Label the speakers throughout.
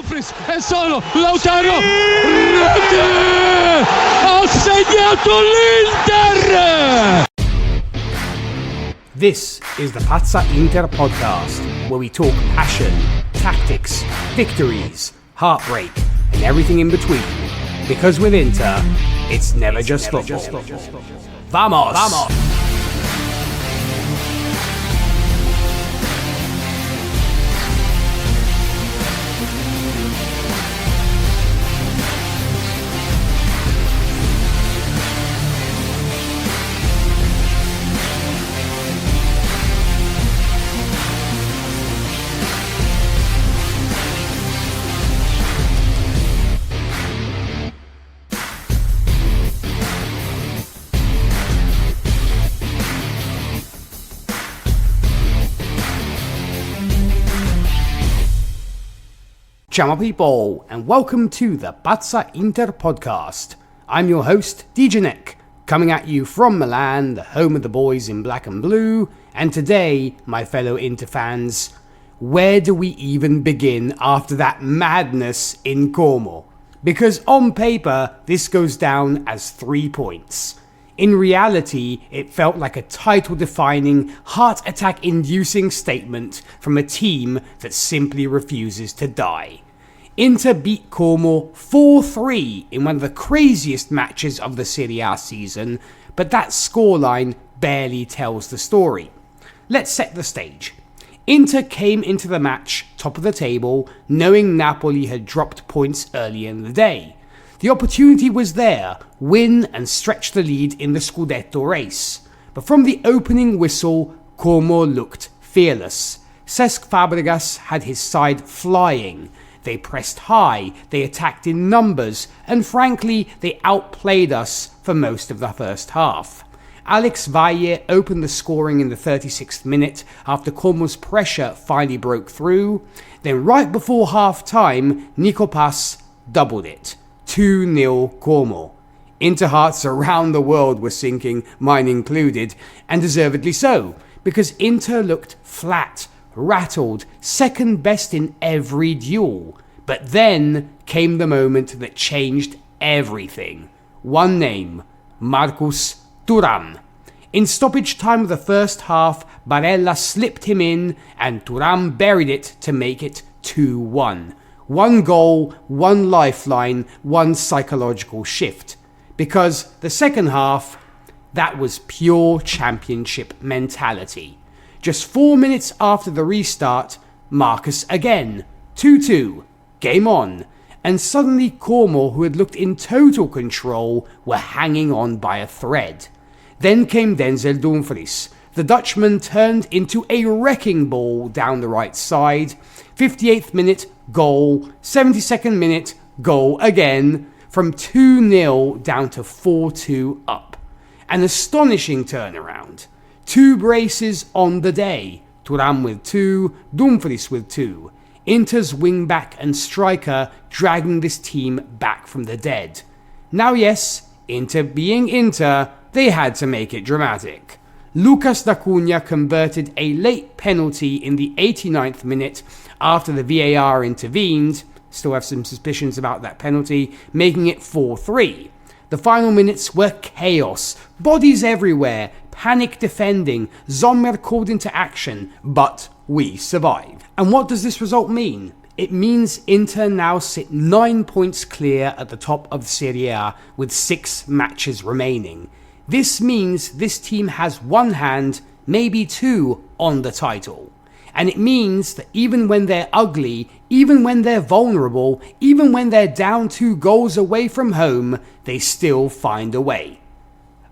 Speaker 1: Dumfries è solo Lautaro, rete, ha segnato l'Inter!
Speaker 2: This is the Pazza Inter podcast, where we talk passion, tactics, victories, heartbreak, and everything in between. Because with Inter, it's never just football. Vamos! Vamos! Ciao people, and welcome to the Pazza Inter podcast. I'm your host, DJ Nik, coming at you from Milan, the home of the boys in black and blue, and today, my fellow Inter fans, where do we even begin after that madness in Como? Because on paper, this goes down as 3 points. In reality, it felt like a title-defining, heart attack-inducing statement from a team that simply refuses to die. Inter beat Como 4-3 in one of the craziest matches of the Serie A season, but that scoreline barely tells the story. Let's set the stage. Inter came into the match top of the table, knowing Napoli had dropped points earlier in the day. The opportunity was there, win and stretch the lead in the Scudetto race. But from the opening whistle, Como looked fearless. Cesc Fabregas had his side flying. They pressed high, they attacked in numbers, and frankly, they outplayed us for most of the first half. Alex Valle opened the scoring in the 36th minute after Como's pressure finally broke through. Then right before half-time, Nico Paz doubled it. 2-0 Como. Inter hearts around the world were sinking, mine included, and deservedly so, because Inter looked flat, rattled, second best in every duel. But then came the moment that changed everything. One name, Marcus Thuram. In stoppage time of the first half, Barella slipped him in and Thuram buried it to make it 2-1. One goal, one lifeline, one psychological shift. Because the second half, that was pure championship mentality. Just 4 minutes after the restart, Marcus again. 2-2. Game on. And suddenly Como, who had looked in total control, were hanging on by a thread. Then came Denzel Dumfries. The Dutchman turned into a wrecking ball down the right side. 58th minute, goal. 72nd minute, goal again. From 2-0 down to 4-2 up. An astonishing turnaround. 2 braces on the day. Thuram with 2, Dumfries with 2. Inter's wing-back and striker dragging this team back from the dead. Now yes, Inter being Inter, they had to make it dramatic. Lucas D'Acunha converted a late penalty in the 89th minute after the VAR intervened. Still have some suspicions about that penalty, making it 4-3. The final minutes were chaos, bodies everywhere, panic defending, Sommer called into action, but we survived. And what does this result mean? It means Inter now sit 9 points clear at the top of Serie A with 6 matches remaining. This means this team has one hand, maybe 2, on the title. And it means that even when they're ugly, even when they're vulnerable, even when they're down 2 goals away from home, they still find a way.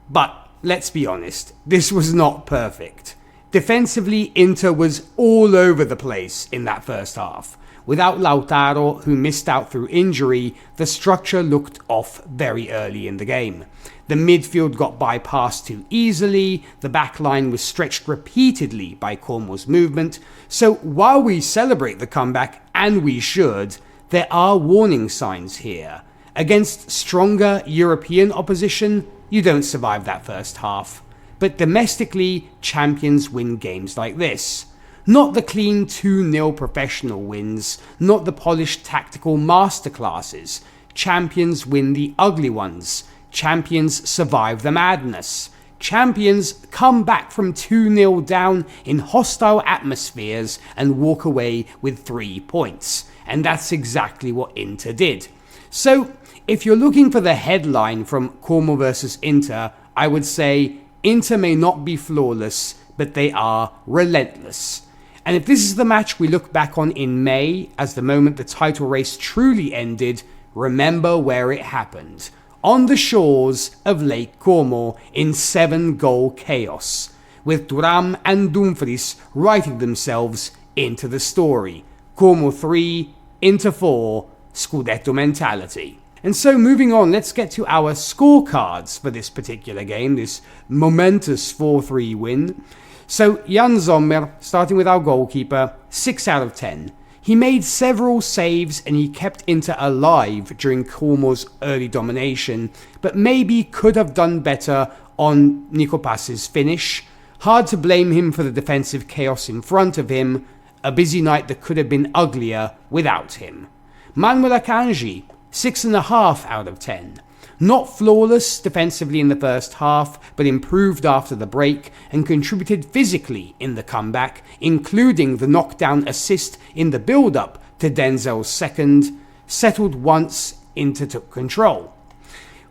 Speaker 2: But let's be honest, this was not perfect. Defensively, Inter was all over the place in that first half. Without Lautaro, who missed out through injury, the structure looked off very early in the game. The midfield got bypassed too easily, the back line was stretched repeatedly by Como's movement, so while we celebrate the comeback, and we should, there are warning signs here. Against stronger European opposition, you don't survive that first half. But domestically, champions win games like this. Not the clean 2-0 professional wins, not the polished tactical masterclasses. Champions win the ugly ones. Champions survive the madness. Champions come back from 2-0 down in hostile atmospheres and walk away with 3 points. And that's exactly what Inter did. So, if you're looking for the headline from Como vs Inter, I would say Inter may not be flawless, but they are relentless. And if this is the match we look back on in May as the moment the title race truly ended, remember where it happened. On the shores of Lake Como in 7-goal chaos, with Thuram and Dumfries writing themselves into the story. Como 3, Inter 4, Scudetto mentality. And so moving on, let's get to our scorecards for this particular game, this momentous 4-3 win. So Jan Sommer, starting with our goalkeeper, 6 out of 10. He made several saves and he kept Inter alive during Como's early domination, but maybe could have done better on Nico Pass's finish. Hard to blame him for the defensive chaos in front of him, a busy night that could have been uglier without him. Manuel Akanji, 6.5 out of 10. Not flawless defensively in the first half, but improved after the break and contributed physically in the comeback, including the knockdown assist in the build-up to Denzel's second. Settled once, Inter took control.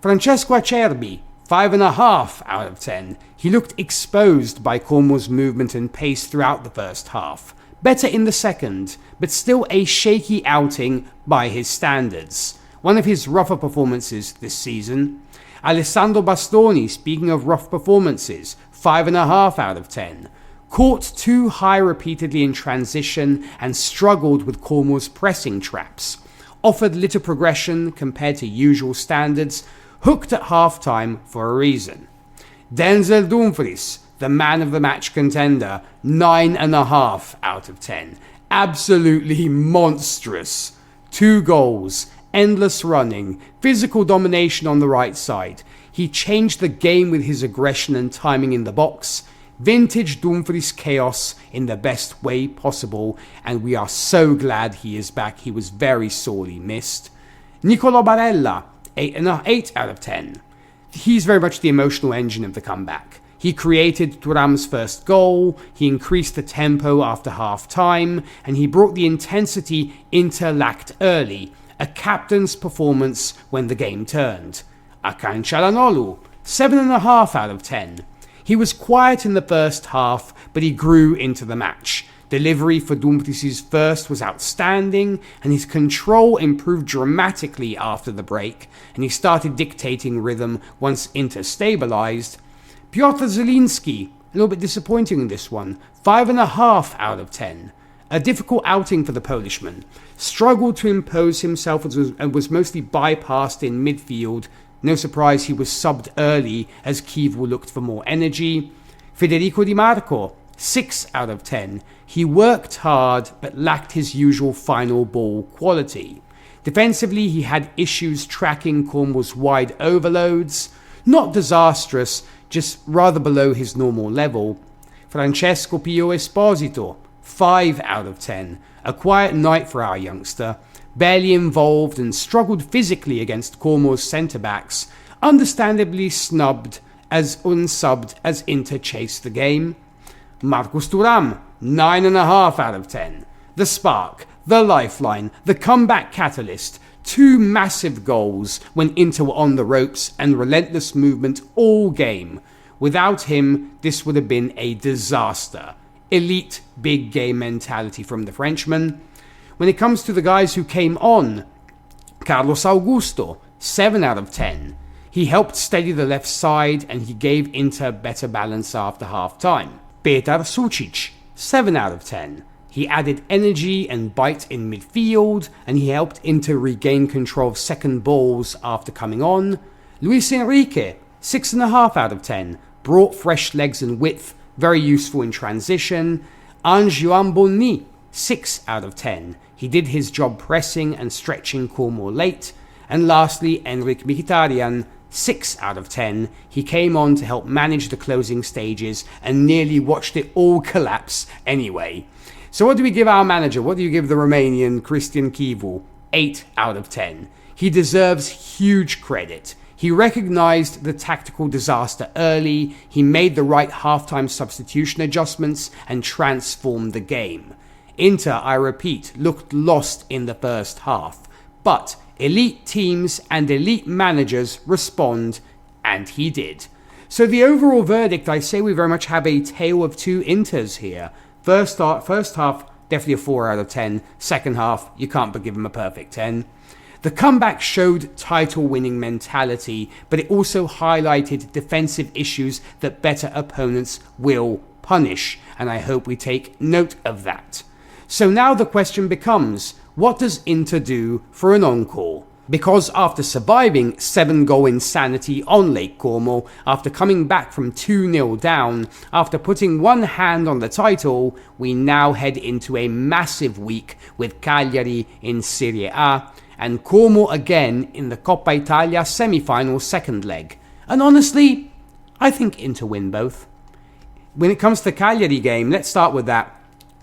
Speaker 2: Francesco Acerbi, 5.5 out of 10. He looked exposed by Como's movement and pace throughout the first half. Better in the second, but still a shaky outing by his standards. One of his rougher performances this season. Alessandro Bastoni, speaking of rough performances, 5.5 out of 10. Caught too high repeatedly in transition and struggled with Como's pressing traps. Offered little progression compared to usual standards, hooked at halftime for a reason. Denzel Dumfries, the man of the match contender, 9.5 out of 10. Absolutely monstrous. 2 goals. Endless running, physical domination on the right side. He changed the game with his aggression and timing in the box. Vintage Dumfries chaos in the best way possible, and we are so glad he is back. He was very sorely missed. Nicolo Barella, 8 out of 10. He's very much the emotional engine of the comeback. He created Thuram's first goal, he increased the tempo after half-time, and he brought the intensity Inter lacked early. A captain's performance when the game turned. Akan Çalhanoğlu, 7.5 out of 10. He was quiet in the first half, but he grew into the match. Delivery for Dumfries' first was outstanding, and his control improved dramatically after the break, and he started dictating rhythm once Inter stabilized. Piotr Zielinski, a little bit disappointing in this one, 5.5 out of 10. A difficult outing for the Polishman. Struggled to impose himself and was mostly bypassed in midfield. No surprise he was subbed early as Kiev looked for more energy. Federico Di Marco, 6 out of 10. He worked hard but lacked his usual final ball quality. Defensively he had issues tracking Como's wide overloads. Not disastrous, just rather below his normal level. Francesco Pio Esposito, 5 out of 10. A quiet night for our youngster. Barely involved and struggled physically against Como's centre-backs. Understandably unsubbed as Inter chased the game. Marcus Thuram, 9.5 out of 10. The spark, the lifeline, the comeback catalyst. 2 massive goals when Inter were on the ropes and relentless movement all game. Without him, this would have been a disaster. Elite big game mentality from the Frenchman. When it comes to the guys who came on, Carlos Augusto, 7 out of 10. He helped steady the left side and he gave Inter better balance after half-time. Petar Sucic, 7 out of 10. He added energy and bite in midfield and he helped Inter regain control of second balls after coming on. Luis Enrique, 6.5 out of 10. Brought fresh legs and width, very useful in transition. Ange-Joan Bonni, 6 out of 10. He did his job pressing and stretching Como late. And lastly, Enric Mkhitaryan, 6 out of 10. He came on to help manage the closing stages and nearly watched it all collapse anyway. So what do we give our manager? What do you give the Romanian Cristian Chivu? 8 out of 10. He deserves huge credit. He recognized the tactical disaster early, he made the right halftime substitution adjustments, and transformed the game. Inter, I repeat, looked lost in the first half. But elite teams and elite managers respond, and he did. So the overall verdict, I say we very much have a tale of two Inters here. First half, definitely a 4 out of 10. Second half, you can't but give him a perfect 10. The comeback showed title-winning mentality, but it also highlighted defensive issues that better opponents will punish, and I hope we take note of that. So now the question becomes, what does Inter do for an encore? Because after surviving 7-goal insanity on Lake Como, after coming back from 2-0 down, after putting one hand on the title, we now head into a massive week with Cagliari in Serie A, and Como again in the Coppa Italia semi-final second leg. And honestly, I think Inter win both. When it comes to the Cagliari game, let's start with that.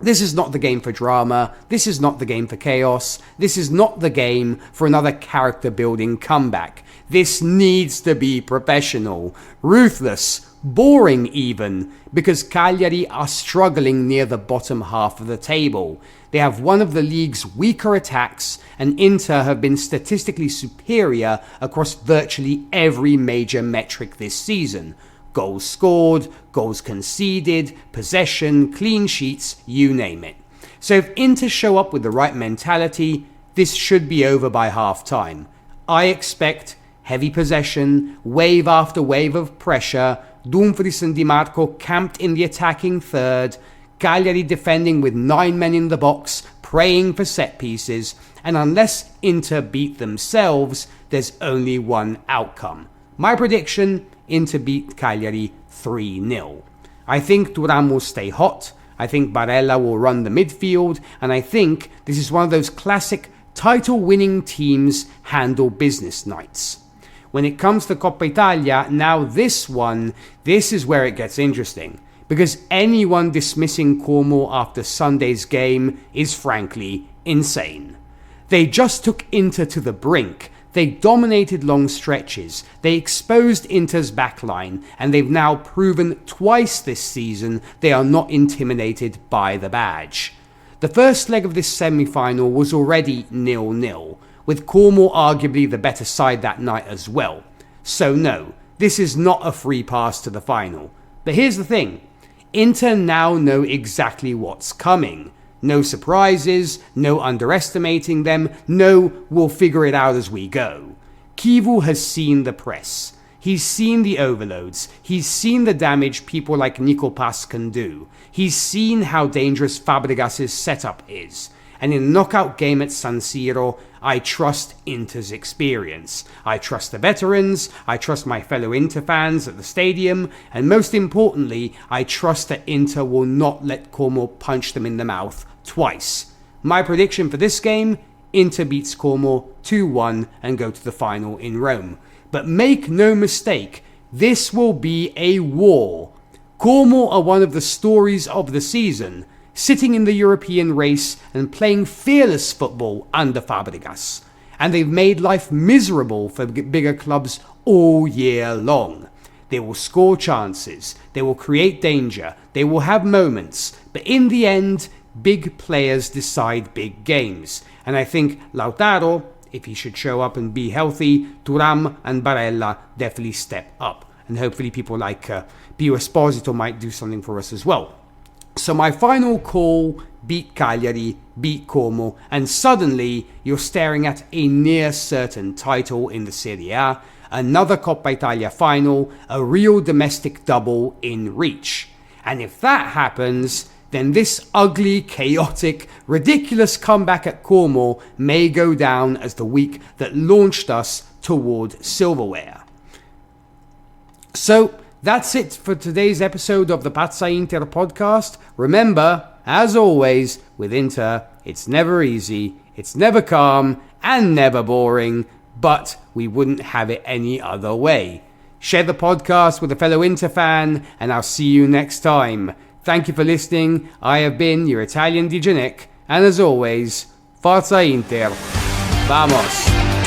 Speaker 2: This is not the game for drama, this is not the game for chaos, this is not the game for another character-building comeback. This needs to be professional, ruthless, boring even, because Cagliari are struggling near the bottom half of the table. They have one of the league's weaker attacks, and Inter have been statistically superior across virtually every major metric this season. Goals scored, goals conceded, possession, clean sheets, you name it. So if Inter show up with the right mentality, this should be over by half-time. I expect heavy possession, wave after wave of pressure, Dumfries and Di Marco camped in the attacking third, Cagliari defending with 9 men in the box, praying for set pieces, and unless Inter beat themselves, there's only one outcome. My prediction, Inter beat Cagliari 3-0. I think Thuram will stay hot, I think Barella will run the midfield, and I think this is one of those classic title-winning teams handle business nights. When it comes to Coppa Italia, now this is where it gets interesting. Because anyone dismissing Como after Sunday's game is frankly insane. They just took Inter to the brink. They dominated long stretches. They exposed Inter's backline, and they've now proven twice this season they are not intimidated by the badge. The first leg of this semi-final was already 0-0, with Como arguably the better side that night as well. So no, this is not a free pass to the final. But here's the thing. Inter now know exactly what's coming. No surprises, no underestimating them, no we'll figure it out as we go. Chivu has seen the press. He's seen the overloads. He's seen the damage people like Pazza can do. He's seen how dangerous Fabregas' setup is. And in a knockout game at San Siro, I trust Inter's experience. I trust the veterans, I trust my fellow Inter fans at the stadium, and most importantly, I trust that Inter will not let Como punch them in the mouth twice. My prediction for this game, Inter beats Como 2-1 and go to the final in Rome. But make no mistake, this will be a war. Como are one of the stories of the season, sitting in the European race and playing fearless football under Fabregas. And they've made life miserable for bigger clubs all year long. They will score chances, they will create danger, they will have moments, but in the end, big players decide big games. And I think Lautaro, if he should show up and be healthy, Thuram and Barella definitely step up. And hopefully people like Pio Esposito might do something for us as well. So my final call, beat Cagliari, beat Como, and suddenly you're staring at a near certain title in the Serie A, another Coppa Italia final, a real domestic double in reach. And if that happens, then this ugly, chaotic, ridiculous comeback at Como may go down as the week that launched us toward silverware. So, that's it for today's episode of the Pazza Inter podcast. Remember, as always, with Inter, it's never easy, it's never calm, and never boring, but we wouldn't have it any other way. Share the podcast with a fellow Inter fan, and I'll see you next time. Thank you for listening. I have been your Italian DJ Nik, and as always, Forza Inter. Vamos!